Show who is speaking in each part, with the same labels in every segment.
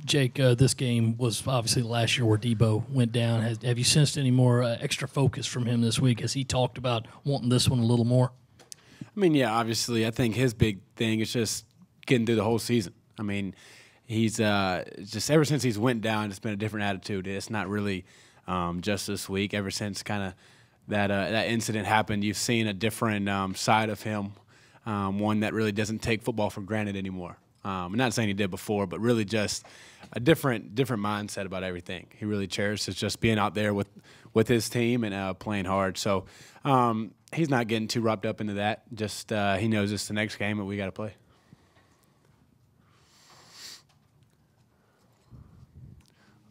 Speaker 1: Jake, this game was obviously last year where Debo went down. Have you sensed any more extra focus from him this week? Has he talked about wanting this one a little more?
Speaker 2: I mean, yeah, obviously, I think his big thing is just getting through the whole season. I mean, he's just ever since he's went down, it's been a different attitude. It's not really just this week. Ever since kind of that incident happened, you've seen a different side of him, one that really doesn't take football for granted anymore. I'm not saying he did before, but really just a different mindset about everything. He really cherishes just being out there with his team and playing hard. So he's not getting too wrapped up into that. Just he knows it's the next game that we got to play.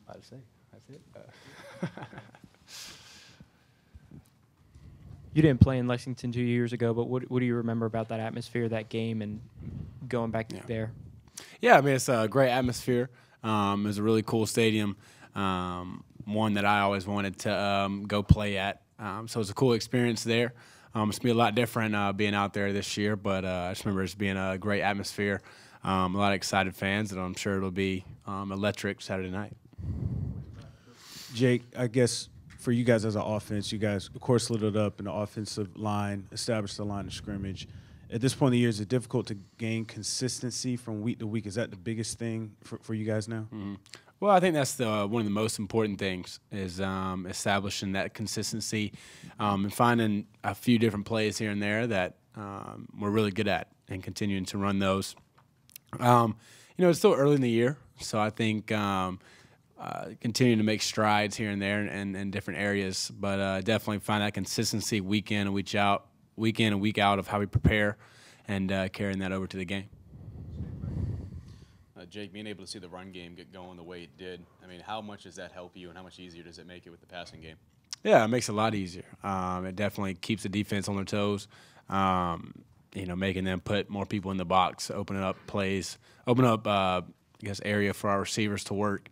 Speaker 2: I'd say that's it.
Speaker 3: You didn't play in Lexington 2 years ago, but what do you remember about that atmosphere, that game, and going back there?
Speaker 2: Yeah, I mean, it's a great atmosphere. It was a really cool stadium, one that I always wanted to go play at. So it was a cool experience there. It's going to be a lot different being out there this year, but I just remember it being a great atmosphere, a lot of excited fans, and I'm sure it'll be electric Saturday night.
Speaker 4: Jake, I guess for you guys as an offense, you guys, of course, lit it up in the offensive line, established the line of scrimmage. At this point in the year, is it difficult to gain consistency from week to week? Is that the biggest thing for you guys now?
Speaker 2: Mm-hmm. Well, I think that's one of the most important things is establishing that consistency and finding a few different plays here and there that we're really good at and continuing to run those. It's still early in the year, so I think continuing to make strides here and there in different areas, but definitely find that consistency week in and week out of how we prepare and carrying that over to the game.
Speaker 5: Jake, being able to see the run game get going the way it did, I mean, how much does that help you and how much easier does it make it with the passing game?
Speaker 2: Yeah, it makes it a lot easier. It definitely keeps the defense on their toes, making them put more people in the box, opening up plays, area for our receivers to work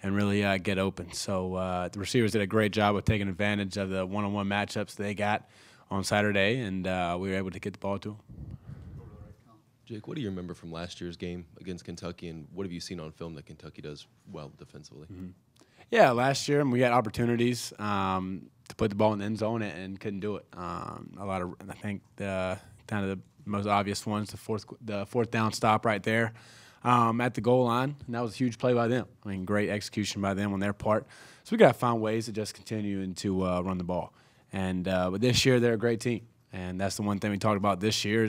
Speaker 2: and really get open. So the receivers did a great job of taking advantage of the one-on-one matchups they got on Saturday, and we were able to get the ball to them.
Speaker 6: Jake, what do you remember from last year's game against Kentucky, and what have you seen on film that Kentucky does well defensively?
Speaker 2: Mm-hmm. Yeah, last year we had opportunities to put the ball in the end zone and couldn't do it. I think the kind of the most obvious ones, the fourth down stop right there at the goal line, and that was a huge play by them. I mean, great execution by them on their part. So we got to find ways to just continue to run the ball. And but this year they're a great team, and that's the one thing we talked about this year.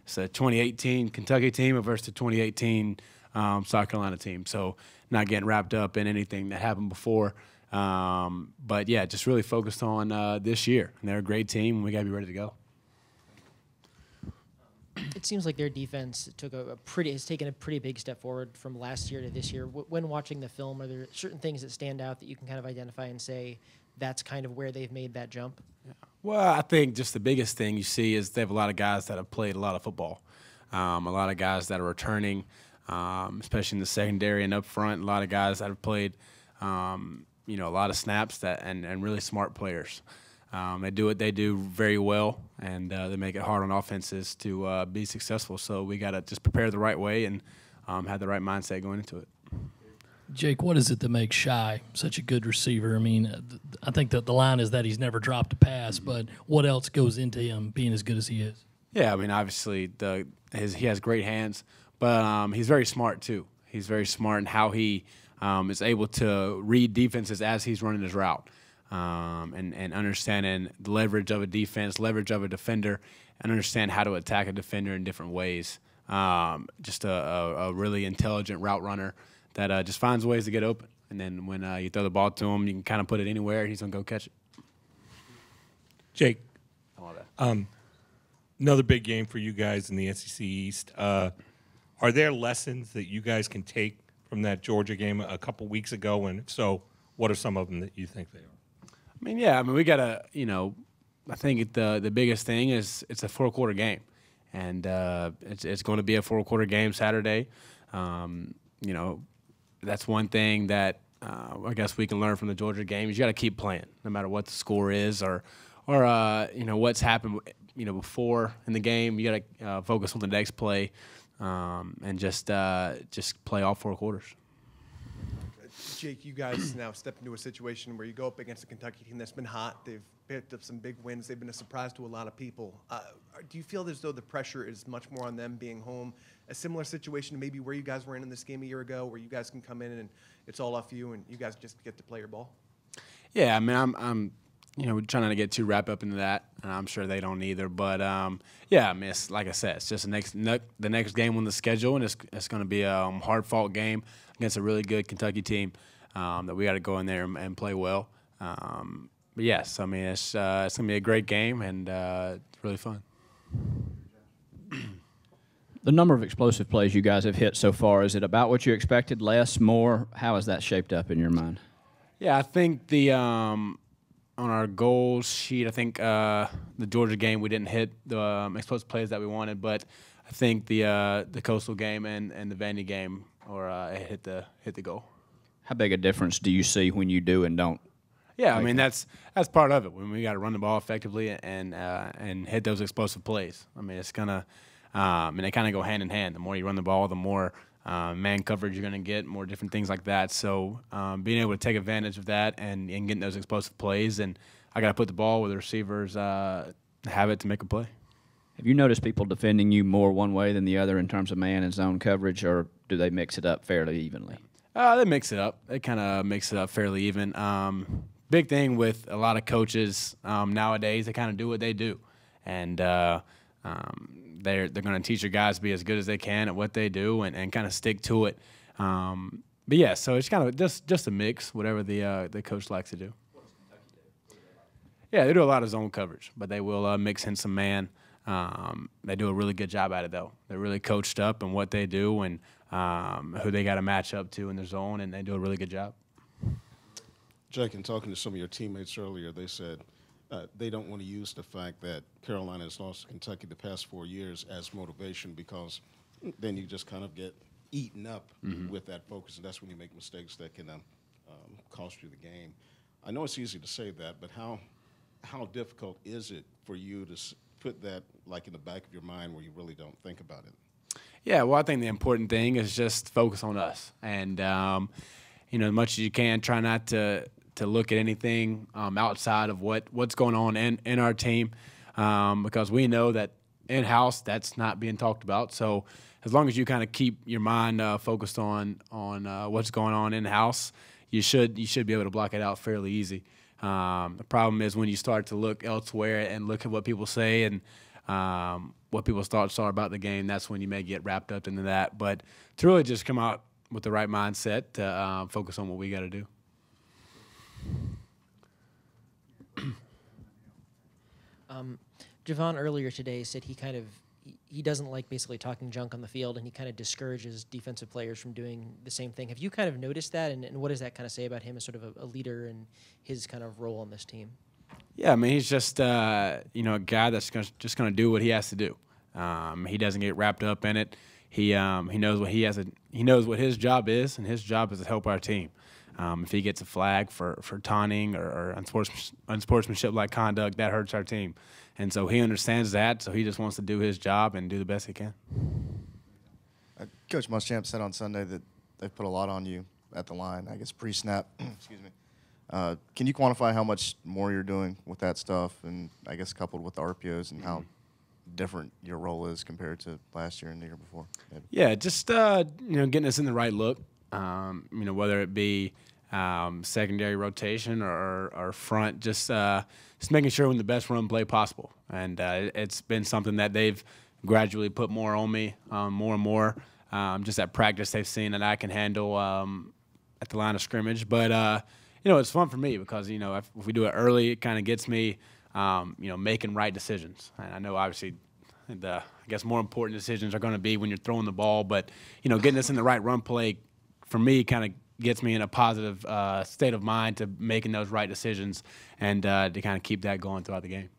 Speaker 2: It's a 2018 Kentucky team versus the 2018 South Carolina team. So not getting wrapped up in anything that happened before. But, yeah, just really focused on this year. And they're a great team, and we got to be ready to go.
Speaker 7: It seems like their defense has taken a pretty big step forward from last year to this year. When watching the film, are there certain things that stand out that you can kind of identify and say that's kind of where they've made that jump?
Speaker 2: Yeah. Well, I think just the biggest thing you see is they have a lot of guys that have played a lot of football, a lot of guys that are returning, especially in the secondary and up front, a lot of guys that have played, a lot of snaps and really smart players. They do what they do very well, and they make it hard on offenses to be successful. So we got to just prepare the right way and have the right mindset going into it.
Speaker 1: Jake, what is it that makes Shy such a good receiver? I mean, I think that the line is that he's never dropped a pass, but what else goes into him being as good as he is?
Speaker 2: Yeah, I mean, obviously he has great hands, but he's very smart too. He's very smart in how he is able to read defenses as he's running his route. And understanding the leverage of a defense, leverage of a defender, and understand how to attack a defender in different ways. Just a really intelligent route runner that just finds ways to get open. And then when you throw the ball to him, you can kind of put it anywhere, and he's going to go catch it.
Speaker 8: Jake, another big game for you guys in the SEC East. Are there lessons that you guys can take from that Georgia game a couple weeks ago? And if so, what are some of them that you think they are?
Speaker 2: I mean, we got to, I think the biggest thing is it's a four-quarter game. And it's going to be a four-quarter game Saturday. That's one thing that I guess we can learn from the Georgia game is you got to keep playing no matter what the score is or what's happened, before in the game. You got to focus on the next play and just play all four quarters.
Speaker 9: Jake, you guys now step into a situation where you go up against a Kentucky team that's been hot. They've picked up some big wins. They've been a surprise to a lot of people. Do you feel as though the pressure is much more on them being home? A similar situation to maybe where you guys were in this game a year ago, where you guys can come in and it's all off you and you guys just get to play your ball?
Speaker 2: Yeah, I mean, I'm trying not to get too wrapped up into that. I'm sure they don't either. But yeah, I mean, it's, like I said, it's just the next game on the schedule, and it's going to be a hard-fought game against a really good Kentucky team that we got to go in there and play well. But yes, I mean, it's going to be a great game and it's really fun.
Speaker 10: The number of explosive plays you guys have hit so far, is it about what you expected, less, more? How has that shaped up in your mind?
Speaker 2: Yeah, I think the on our goals sheet, I think the Georgia game we didn't hit the explosive plays that we wanted, but I think the Coastal game and the Vandy game hit the goal.
Speaker 10: How big a difference do you see when you do and don't?
Speaker 2: Yeah, I mean that's part of it. When we got to run the ball effectively and hit those explosive plays. I mean it's gonna and they kind of go hand in hand. The more you run the ball, the more man coverage you're gonna get, more different things like that. So being able to take advantage of that and getting those explosive plays, and I got to put the ball where the receivers have it to make a play.
Speaker 10: Have you noticed people defending you more one way than the other in terms of man and zone coverage, or do they mix it up fairly evenly?
Speaker 2: They mix it up. They kind of mix it up fairly even. Big thing with a lot of coaches nowadays, they kind of do what they do, and they're going to teach their guys to be as good as they can at what they do and kind of stick to it. But yeah, so it's kind of just a mix, whatever the coach likes to do. Yeah, they do a lot of zone coverage, but they will mix in some man. They do a really good job at it, though. They're really coached up in what they do and who they got to match up to in their zone, and they do a really good job.
Speaker 11: Jake, in talking to some of your teammates earlier, they said they don't want to use the fact that Carolina has lost to Kentucky the past 4 years as motivation, because then you just kind of get eaten up with that focus, and that's when you make mistakes that can cost you the game. I know it's easy to say that, but how difficult is it for you to put that like in the back of your mind where you really don't think about it?
Speaker 2: Yeah, well, I think the important thing is just focus on us, and as much as you can, try not to look at anything outside of what's going on in our team, because we know that in-house that's not being talked about. So as long as you kind of keep your mind focused on what's going on in-house, you should be able to block it out fairly easy. The problem is when you start to look elsewhere and look at what people say and what people's thoughts are about the game, that's when you may get wrapped up into that. But to really just come out with the right mindset to focus on what we got to do.
Speaker 7: Javon earlier today said he doesn't like basically talking junk on the field, and he kind of discourages defensive players from doing the same thing. Have you kind of noticed that, and what does that kind of say about him as sort of a leader and his kind of role on this team?
Speaker 2: Yeah, I mean, he's just a guy that's just going to do what he has to do. He doesn't get wrapped up in it. He knows what he knows what his job is, and his job is to help our team. If he gets a flag for taunting or unsportsmanship-like conduct, that hurts our team. And so he understands that, so he just wants to do his job and do the best he can.
Speaker 12: Coach Muschamp said on Sunday that they've put a lot on you at the line, I guess pre-snap. Excuse me. Can you quantify how much more you're doing with that stuff, and I guess coupled with the RPOs, and how different your role is compared to last year and the year before? Maybe?
Speaker 2: Yeah, just getting us in the right look. Whether it be secondary rotation or front, just making sure we're in the best run play possible. And it's been something that they've gradually put more on me, more and more. Just at practice, they've seen that I can handle at the line of scrimmage. But it's fun for me because if we do it early, it kind of gets me making right decisions. And I know obviously I guess more important decisions are going to be when you're throwing the ball, but getting us in the right run play for me kind of gets me in a positive state of mind to making those right decisions and to kind of keep that going throughout the game.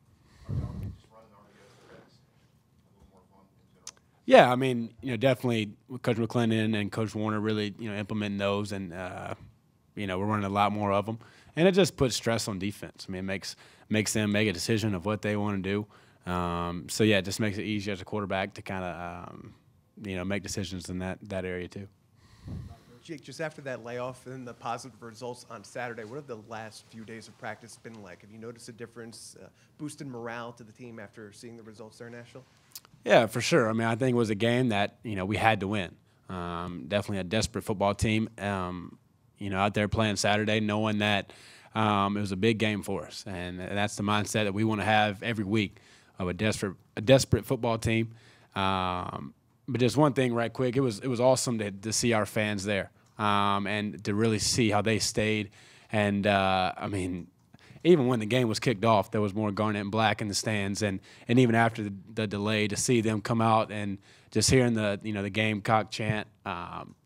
Speaker 2: Yeah, I mean, definitely Coach McClendon and Coach Warner really, implementing those, and we're running a lot more of them, and it just puts stress on defense. I mean, it makes them make a decision of what they want to do. So yeah, it just makes it easier as a quarterback to kind of make decisions in that area too.
Speaker 9: Jake, just after that layoff and the positive results on Saturday, what have the last few days of practice been like? Have you noticed a difference, boosted morale to the team after seeing the results there in Nashville?
Speaker 2: Yeah, for sure. I mean, I think it was a game that, we had to win. Definitely a desperate football team, out there playing Saturday, knowing that it was a big game for us. And that's the mindset that we want to have every week of a desperate football team. But just one thing right quick, it was awesome to see our fans there and to really see how they stayed. And, even when the game was kicked off, there was more garnet and black in the stands. And even after the delay, to see them come out and just hearing the Gamecock chant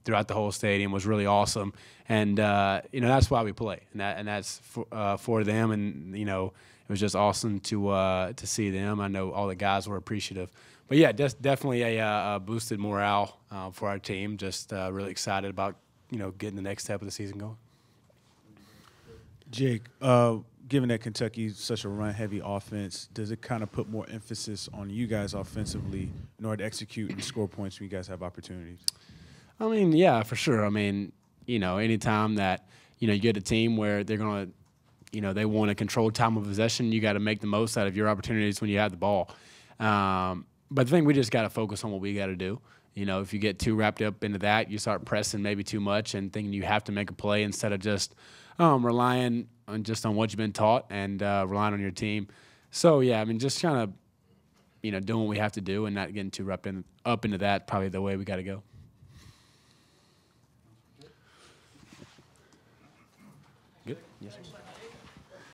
Speaker 2: throughout the whole stadium was really awesome. And, that's why we play. And that's for them. And, it was just awesome to see them. I know all the guys were appreciative. But, yeah, definitely a boosted morale for our team. Just really excited about, getting the next step of the season going.
Speaker 4: Jake, given that Kentucky's such a run-heavy offense, does it kind of put more emphasis on you guys offensively in order to execute and score points when you guys have opportunities?
Speaker 2: I mean, yeah, for sure. I mean, anytime that, you get a team where they're going to, they want to control time of possession, you got to make the most out of your opportunities when you have the ball. But I think we just got to focus on what we got to do. If you get too wrapped up into that, you start pressing maybe too much and thinking you have to make a play instead of just relying on what you've been taught and relying on your team. So, yeah, I mean, just kind of, doing what we have to do and not getting too wrapped up into that, probably the way we got to go. Good? Yes, sir.